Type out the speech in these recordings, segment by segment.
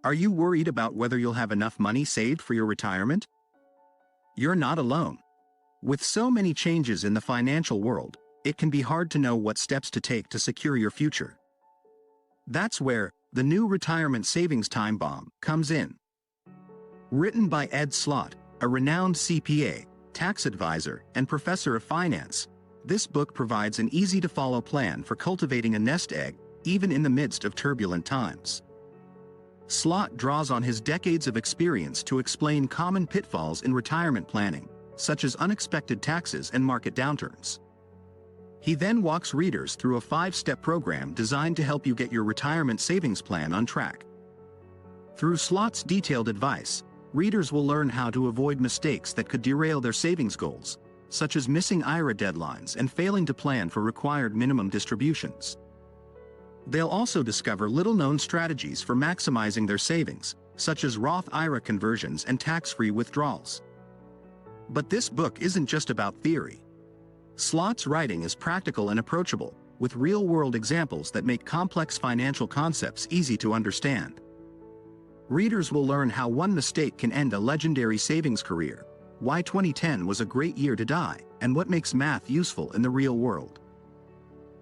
Are you worried about whether you'll have enough money saved for your retirement? You're not alone. With so many changes in the financial world, it can be hard to know what steps to take to secure your future. That's where the new Retirement Savings Time Bomb comes in. Written by Ed Slott, a renowned CPA, tax advisor, and professor of finance, this book provides an easy-to-follow plan for cultivating a nest egg, even in the midst of turbulent times. Slott draws on his decades of experience to explain common pitfalls in retirement planning, such as unexpected taxes and market downturns. He then walks readers through a 5-step program designed to help you get your retirement savings plan on track. Through Slott's detailed advice, readers will learn how to avoid mistakes that could derail their savings goals, such as missing IRA deadlines and failing to plan for required minimum distributions. They'll also discover little-known strategies for maximizing their savings, such as Roth IRA conversions and tax-free withdrawals. But this book isn't just about theory. Slott's writing is practical and approachable, with real-world examples that make complex financial concepts easy to understand. Readers will learn how one mistake can end a legendary savings career, why 2010 was a great year to die, and what makes math useful in the real world.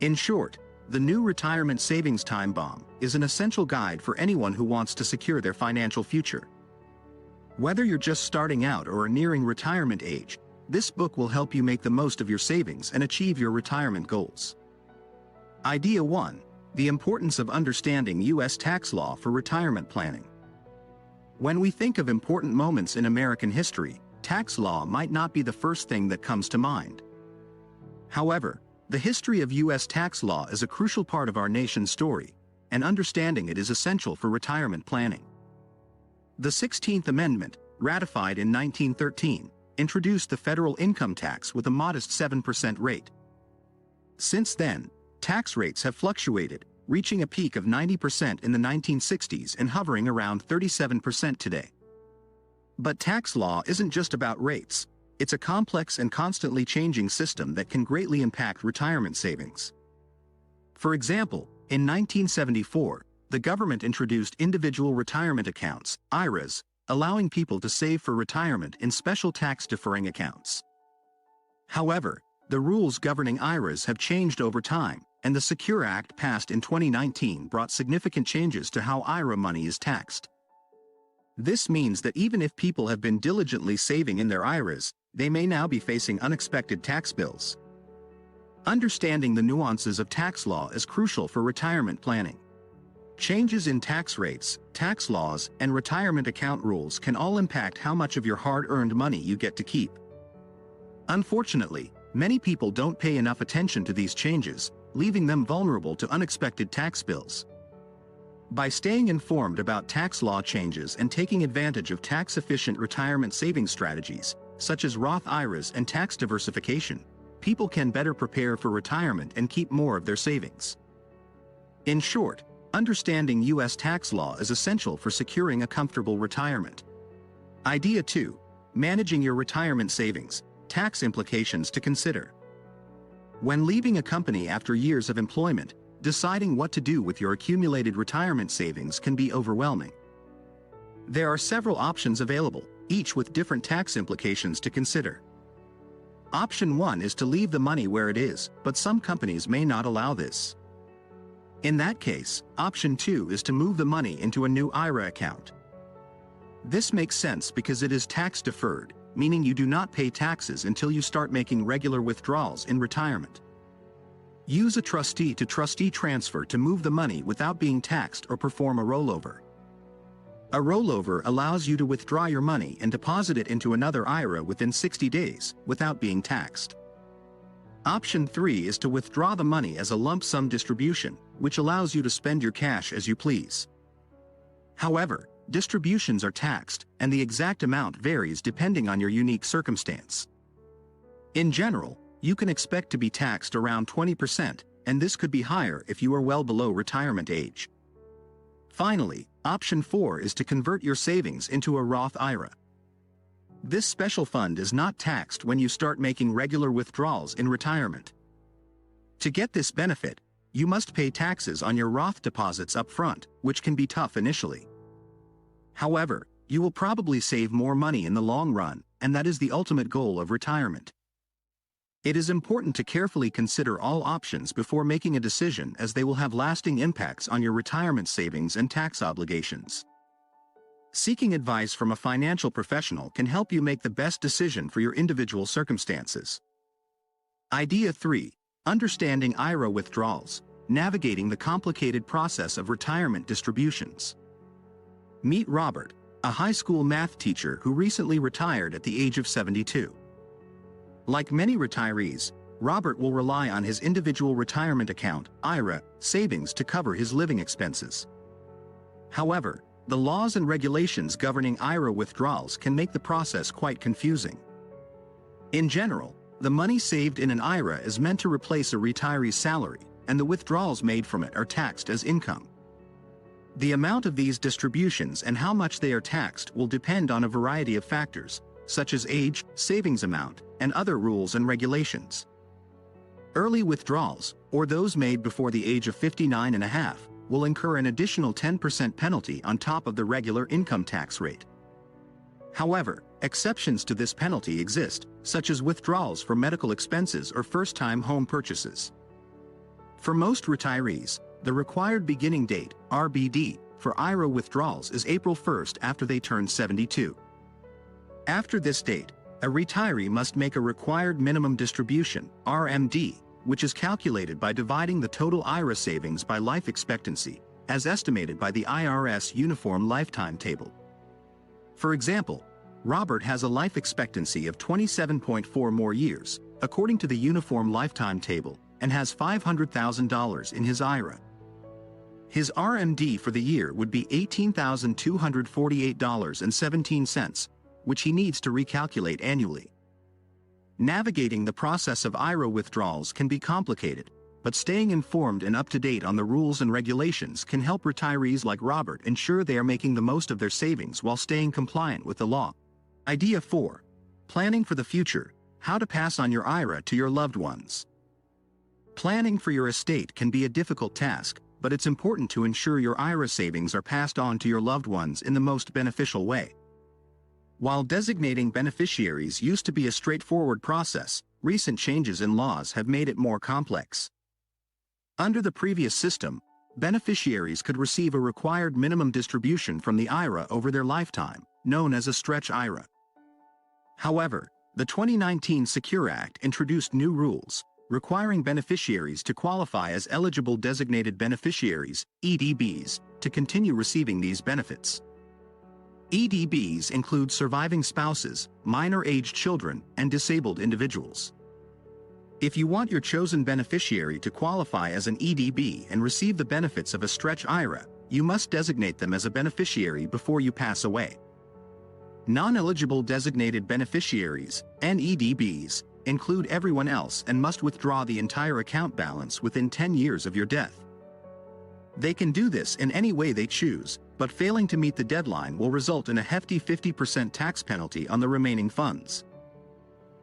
In short, the new Retirement Savings Time Bomb is an essential guide for anyone who wants to secure their financial future. Whether you're just starting out or nearing retirement age, this book will help you make the most of your savings and achieve your retirement goals. Idea 1: The importance of understanding U.S. tax law for retirement planning. When we think of important moments in American history, tax law might not be the first thing that comes to mind. However, the history of U.S. tax law is a crucial part of our nation's story, and understanding it is essential for retirement planning. The 16th Amendment, ratified in 1913, introduced the federal income tax with a modest 7% rate. Since then, tax rates have fluctuated, reaching a peak of 90% in the 1960s and hovering around 37% today. But tax law isn't just about rates. It's a complex and constantly changing system that can greatly impact retirement savings. For example, in 1974, the government introduced individual retirement accounts, IRAs, allowing people to save for retirement in special tax-deferring accounts. However, the rules governing IRAs have changed over time, and the Secure Act passed in 2019 brought significant changes to how IRA money is taxed. This means that even if people have been diligently saving in their IRAs, they may now be facing unexpected tax bills. Understanding the nuances of tax law is crucial for retirement planning. Changes in tax rates, tax laws, and retirement account rules can all impact how much of your hard-earned money you get to keep. Unfortunately, many people don't pay enough attention to these changes, leaving them vulnerable to unexpected tax bills. By staying informed about tax law changes and taking advantage of tax-efficient retirement savings strategies, such as Roth IRAs and tax diversification, people can better prepare for retirement and keep more of their savings. In short, understanding U.S. tax law is essential for securing a comfortable retirement. Idea 2: Managing your retirement savings, tax implications to consider. When leaving a company after years of employment, deciding what to do with your accumulated retirement savings can be overwhelming. There are several options available, each with different tax implications to consider. Option 1 is to leave the money where it is, but some companies may not allow this. In that case, option 2 is to move the money into a new IRA account. This makes sense because it is tax-deferred, meaning you do not pay taxes until you start making regular withdrawals in retirement. Use a trustee-to-trustee transfer to move the money without being taxed or perform a rollover. A rollover allows you to withdraw your money and deposit it into another IRA within 60 days, without being taxed. Option 3 is to withdraw the money as a lump sum distribution, which allows you to spend your cash as you please. However, distributions are taxed, and the exact amount varies depending on your unique circumstance. In general, you can expect to be taxed around 20%, and this could be higher if you are well below retirement age. Finally, option 4 is to convert your savings into a Roth IRA. This special fund is not taxed when you start making regular withdrawals in retirement. To get this benefit, you must pay taxes on your Roth deposits up front, which can be tough initially. However, you will probably save more money in the long run, and that is the ultimate goal of retirement. It is important to carefully consider all options before making a decision, as they will have lasting impacts on your retirement savings and tax obligations. Seeking advice from a financial professional can help you make the best decision for your individual circumstances. Idea 3. Understanding IRA withdrawals, navigating the complicated process of retirement distributions. Meet Robert, a high school math teacher who recently retired at the age of 72. Like many retirees, Robert will rely on his individual retirement account, IRA, savings to cover his living expenses. However, the laws and regulations governing IRA withdrawals can make the process quite confusing. In general, the money saved in an IRA is meant to replace a retiree's salary, and the withdrawals made from it are taxed as income. The amount of these distributions and how much they are taxed will depend on a variety of factors, such as age, savings amount, and other rules and regulations. Early withdrawals, or those made before the age of 59 and a half, will incur an additional 10% penalty on top of the regular income tax rate. However, exceptions to this penalty exist, such as withdrawals for medical expenses or first-time home purchases. For most retirees, the required beginning date, RBD, for IRA withdrawals is April 1st after they turn 72. After this date, a retiree must make a required minimum distribution, RMD, which is calculated by dividing the total IRA savings by life expectancy, as estimated by the IRS Uniform Lifetime Table. For example, Robert has a life expectancy of 27.4 more years, according to the Uniform Lifetime Table, and has $500,000 in his IRA. His RMD for the year would be $18,248.17, which he needs to recalculate annually. Navigating the process of IRA withdrawals can be complicated, but staying informed and up to date on the rules and regulations can help retirees like Robert ensure they are making the most of their savings while staying compliant with the law. Idea 4. Planning for the future, how to pass on your IRA to your loved ones. Planning for your estate can be a difficult task, but it's important to ensure your IRA savings are passed on to your loved ones in the most beneficial way. While designating beneficiaries used to be a straightforward process, recent changes in laws have made it more complex. Under the previous system, beneficiaries could receive a required minimum distribution from the IRA over their lifetime, known as a stretch IRA. However, the 2019 Secure Act introduced new rules, requiring beneficiaries to qualify as eligible designated beneficiaries, EDBs, to continue receiving these benefits. EDBs include surviving spouses, minor-aged children, and disabled individuals. If you want your chosen beneficiary to qualify as an EDB and receive the benefits of a stretch IRA, you must designate them as a beneficiary before you pass away. Non-eligible designated beneficiaries, NEDBs, include everyone else and must withdraw the entire account balance within 10 years of your death. They can do this in any way they choose, but failing to meet the deadline will result in a hefty 50% tax penalty on the remaining funds.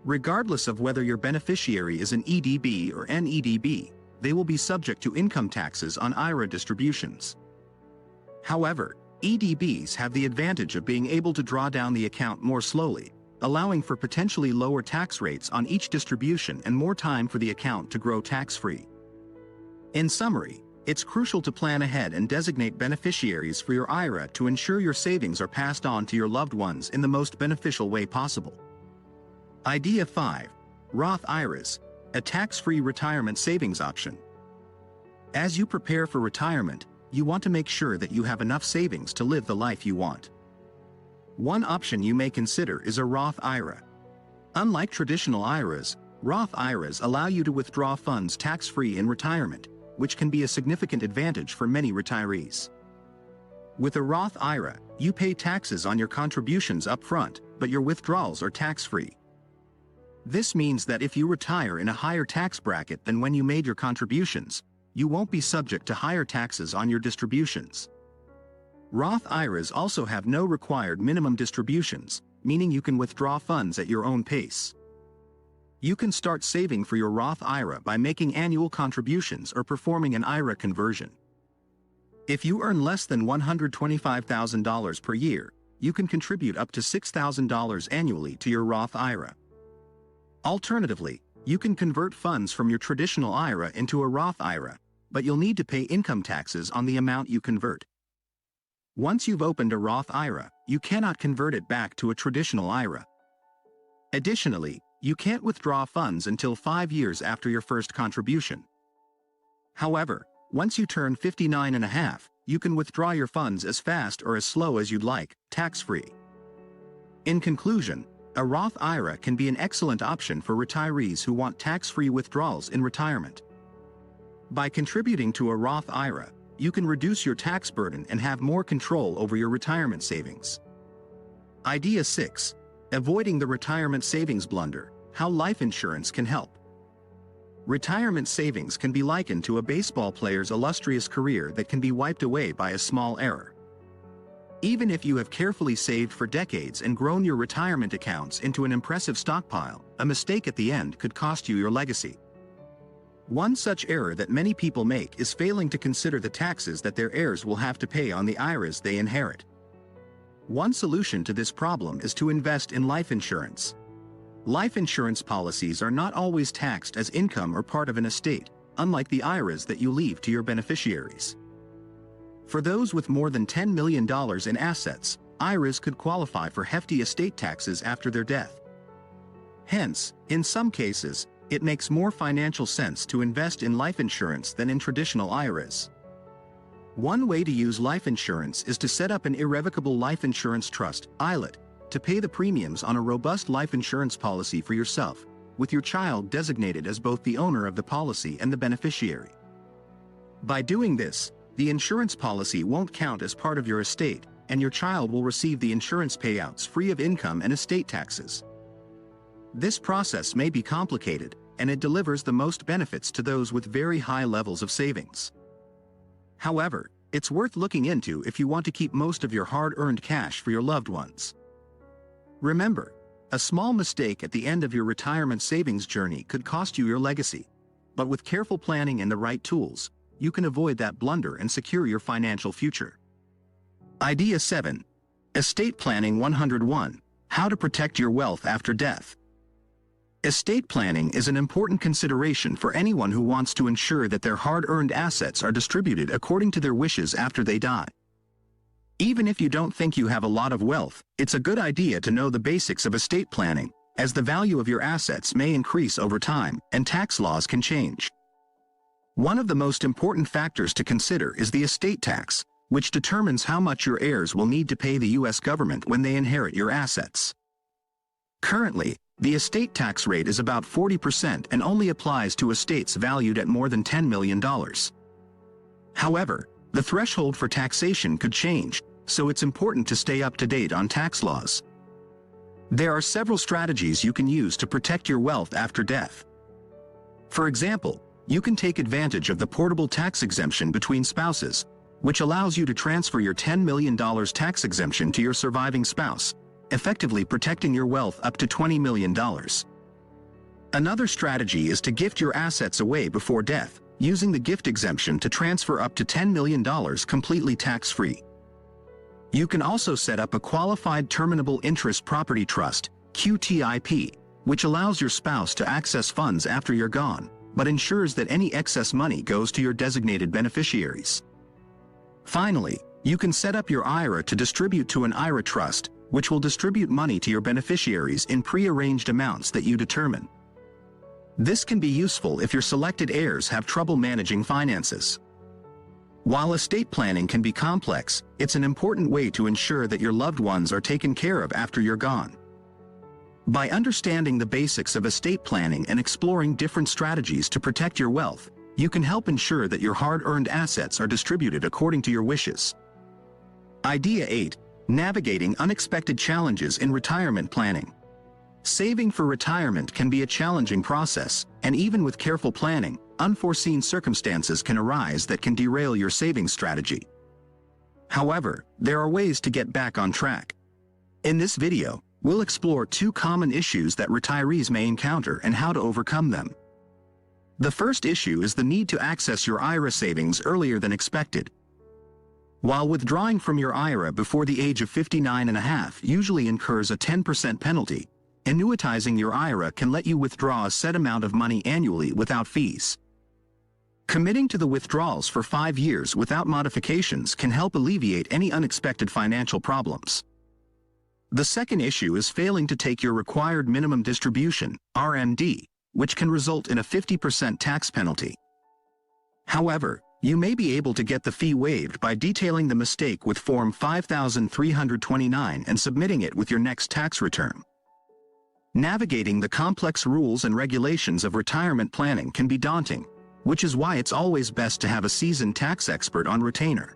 Regardless of whether your beneficiary is an EDB or NEDB, they will be subject to income taxes on IRA distributions. However, EDBs have the advantage of being able to draw down the account more slowly, allowing for potentially lower tax rates on each distribution and more time for the account to grow tax-free. In summary, it's crucial to plan ahead and designate beneficiaries for your IRA to ensure your savings are passed on to your loved ones in the most beneficial way possible. Idea 5. Roth IRAs, a tax-free retirement savings option. As you prepare for retirement, you want to make sure that you have enough savings to live the life you want. One option you may consider is a Roth IRA. Unlike traditional IRAs, Roth IRAs allow you to withdraw funds tax-free in retirement, which can be a significant advantage for many retirees. With a Roth IRA, you pay taxes on your contributions up front, but your withdrawals are tax-free. This means that if you retire in a higher tax bracket than when you made your contributions, you won't be subject to higher taxes on your distributions. Roth IRAs also have no required minimum distributions, meaning you can withdraw funds at your own pace. You can start saving for your Roth IRA by making annual contributions or performing an IRA conversion. If you earn less than $125,000 per year, you can contribute up to $6,000 annually to your Roth IRA. Alternatively, you can convert funds from your traditional IRA into a Roth IRA, but you'll need to pay income taxes on the amount you convert. Once you've opened a Roth IRA, you cannot convert it back to a traditional IRA. Additionally, you can't withdraw funds until 5 years after your first contribution. However, once you turn 59 and a half, you can withdraw your funds as fast or as slow as you'd like, tax-free. In conclusion, a Roth IRA can be an excellent option for retirees who want tax-free withdrawals in retirement. By contributing to a Roth IRA, you can reduce your tax burden and have more control over your retirement savings. Idea 6. Avoiding the retirement savings blunder: how life insurance can help. Retirement savings can be likened to a baseball player's illustrious career that can be wiped away by a small error. Even if you have carefully saved for decades and grown your retirement accounts into an impressive stockpile, a mistake at the end could cost you your legacy. One such error that many people make is failing to consider the taxes that their heirs will have to pay on the IRAs they inherit. One solution to this problem is to invest in life insurance. Life insurance policies are not always taxed as income or part of an estate, unlike the IRAs that you leave to your beneficiaries. For those with more than $10 million in assets, IRAs could qualify for hefty estate taxes after their death. Hence, in some cases, it makes more financial sense to invest in life insurance than in traditional IRAs. One way to use life insurance is to set up an irrevocable life insurance trust, ILIT, to pay the premiums on a robust life insurance policy for yourself, with your child designated as both the owner of the policy and the beneficiary. By doing this, the insurance policy won't count as part of your estate, and your child will receive the insurance payouts free of income and estate taxes. This process may be complicated, and it delivers the most benefits to those with very high levels of savings. However, it's worth looking into if you want to keep most of your hard-earned cash for your loved ones. Remember, a small mistake at the end of your retirement savings journey could cost you your legacy, but with careful planning and the right tools, you can avoid that blunder and secure your financial future. Idea 7. Estate Planning 101: how to protect your wealth after death. Estate planning is an important consideration for anyone who wants to ensure that their hard-earned assets are distributed according to their wishes after they die. Even if you don't think you have a lot of wealth, it's a good idea to know the basics of estate planning, as the value of your assets may increase over time and tax laws can change. One of the most important factors to consider is the estate tax, which determines how much your heirs will need to pay the U.S. government when they inherit your assets. Currently, the estate tax rate is about 40% and only applies to estates valued at more than $10 million. However, the threshold for taxation could change, so it's important to stay up to date on tax laws. There are several strategies you can use to protect your wealth after death. For example, you can take advantage of the portable tax exemption between spouses, which allows you to transfer your $10 million tax exemption to your surviving spouse, effectively protecting your wealth up to $20 million. Another strategy is to gift your assets away before death, using the gift exemption to transfer up to $10 million completely tax-free. You can also set up a qualified terminable interest property trust, QTIP, which allows your spouse to access funds after you're gone, but ensures that any excess money goes to your designated beneficiaries. Finally, you can set up your IRA to distribute to an IRA trust, which will distribute money to your beneficiaries in pre-arranged amounts that you determine. This can be useful if your selected heirs have trouble managing finances. While estate planning can be complex, it's an important way to ensure that your loved ones are taken care of after you're gone. By understanding the basics of estate planning and exploring different strategies to protect your wealth, you can help ensure that your hard-earned assets are distributed according to your wishes. Idea 8. Navigating unexpected challenges in retirement planning. Saving for retirement can be a challenging process, and even with careful planning, unforeseen circumstances can arise that can derail your savings strategy. However, there are ways to get back on track. In this video, we'll explore 2 common issues that retirees may encounter and how to overcome them. The first issue is the need to access your IRA savings earlier than expected. While withdrawing from your IRA before the age of 59 and a half usually incurs a 10% penalty, annuitizing your IRA can let you withdraw a set amount of money annually without fees. Committing to the withdrawals for 5 years without modifications can help alleviate any unexpected financial problems. The second issue is failing to take your required minimum distribution, RMD, which can result in a 50% tax penalty. However, you may be able to get the fee waived by detailing the mistake with Form 5329 and submitting it with your next tax return. Navigating the complex rules and regulations of retirement planning can be daunting, which is why it's always best to have a seasoned tax expert on retainer.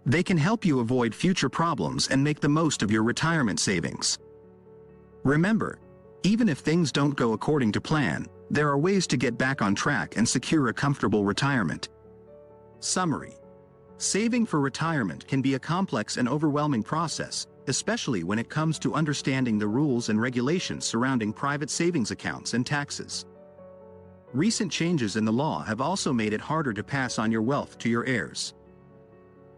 They can help you avoid future problems and make the most of your retirement savings. Remember, even if things don't go according to plan, there are ways to get back on track and secure a comfortable retirement. Summary: saving for retirement can be a complex and overwhelming process, especially when it comes to understanding the rules and regulations surrounding private savings accounts and taxes. Recent changes in the law have also made it harder to pass on your wealth to your heirs.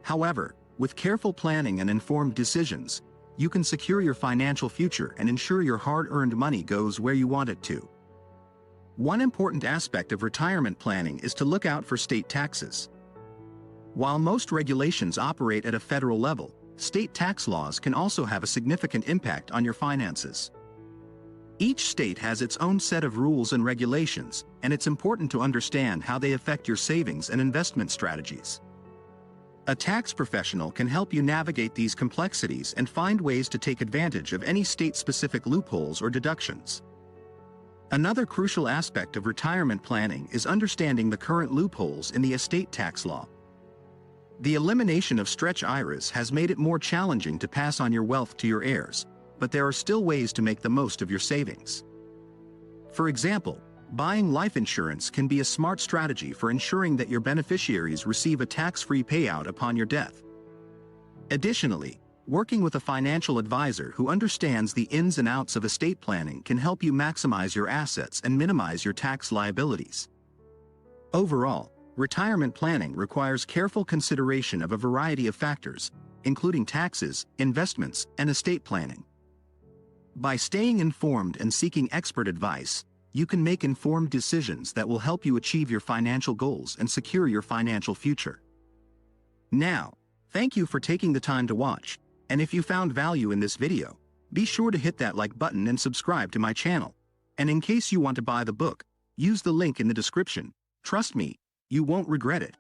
However, with careful planning and informed decisions, you can secure your financial future and ensure your hard-earned money goes where you want it to. One important aspect of retirement planning is to look out for state taxes. While most regulations operate at a federal level, state tax laws can also have a significant impact on your finances. Each state has its own set of rules and regulations, and it's important to understand how they affect your savings and investment strategies. A tax professional can help you navigate these complexities and find ways to take advantage of any state-specific loopholes or deductions. Another crucial aspect of retirement planning is understanding the current loopholes in the estate tax law. The elimination of stretch IRAs has made it more challenging to pass on your wealth to your heirs, but there are still ways to make the most of your savings. For example, buying life insurance can be a smart strategy for ensuring that your beneficiaries receive a tax-free payout upon your death. Additionally, working with a financial advisor who understands the ins and outs of estate planning can help you maximize your assets and minimize your tax liabilities. Overall, retirement planning requires careful consideration of a variety of factors, including taxes, investments, and estate planning. By staying informed and seeking expert advice, you can make informed decisions that will help you achieve your financial goals and secure your financial future. Now, thank you for taking the time to watch, and if you found value in this video, be sure to hit that like button and subscribe to my channel. And in case you want to buy the book, use the link in the description. Trust me, you won't regret it.